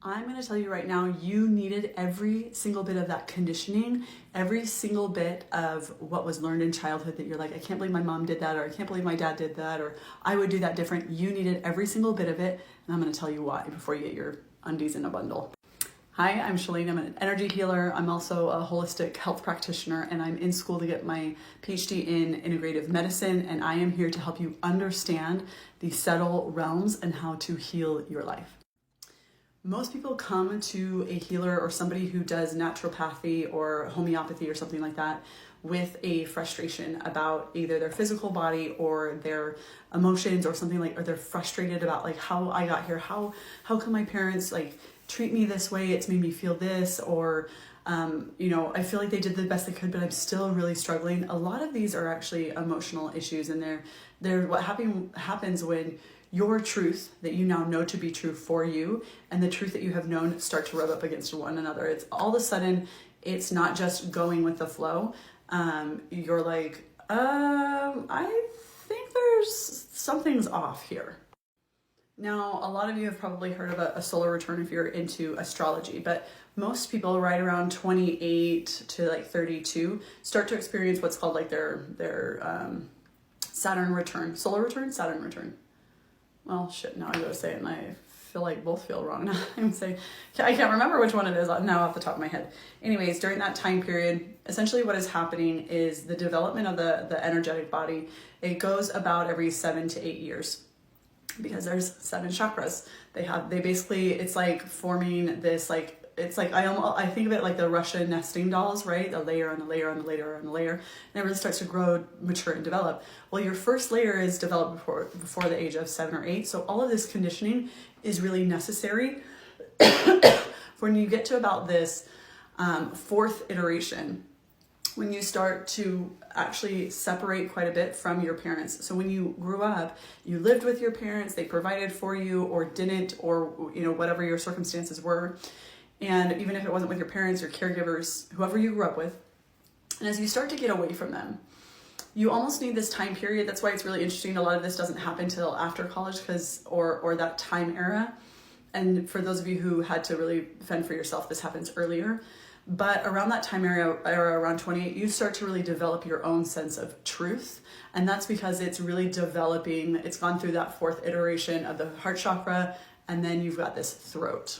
I'm going to tell you right now, you needed every single bit of that conditioning, every single bit of what was learned in childhood that you're like, I can't believe my mom did that, or I can't believe my dad did that, or I would do that different. You needed every single bit of it, and I'm going to tell you why before you get your undies in a bundle. Hi, I'm Shalene. I'm an energy healer. I'm also a holistic health practitioner, and I'm in school to get my PhD in integrative medicine, and I am here to help you understand the subtle realms and how to heal your life. Most people come to a healer or somebody who does naturopathy or homeopathy or something like that with a frustration about either their physical body or their emotions or something like, or they're frustrated about like how I got here, how come my parents like treat me this way, it's made me feel this, or I feel like they did the best they could, but I'm still really struggling. A lot of these are actually emotional issues, and they're what happens when your truth that you now know to be true for you and the truth that you have known start to rub up against one another. It's all of a sudden, it's not just going with the flow. You're like, I think there's something's off here. Now, a lot of you have probably heard of a solar return if you're into astrology, but most people right around 28 to like 32 start to experience what's called like their Saturn return, solar return, Saturn return. Well, shit, now I gotta say it and I feel like both feel wrong now. I'm saying, I can't remember which one it is now off the top of my head. Anyways, during that time period, essentially what is happening is the development of the energetic body. It goes about every 7 to 8 years because there's 7 chakras. They basically, it's like forming this like, it's like, I think of it like the Russian nesting dolls, right? A layer on a layer on a layer on a layer. And it really starts to grow, mature, and develop. Well, your first layer is developed before the age of 7 or 8. So all of this conditioning is really necessary. When you get to about this 4th iteration, when you start to actually separate quite a bit from your parents. So when you grew up, you lived with your parents, they provided for you or didn't, or whatever your circumstances were. And even if it wasn't with your parents or caregivers, whoever you grew up with, and as you start to get away from them, you almost need this time period. That's why it's really interesting. A lot of this doesn't happen till after college or that time era. And for those of you who had to really fend for yourself, this happens earlier. But around that time era, around 28, you start to really develop your own sense of truth. And that's because it's really developing. It's gone through that 4th iteration of the heart chakra. And then you've got this throat.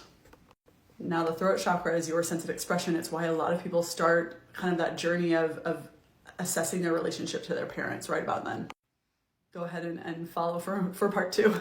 Now, the throat chakra is your sense of expression. It's why a lot of people start kind of that journey of assessing their relationship to their parents right about then. Go ahead and follow for part 2.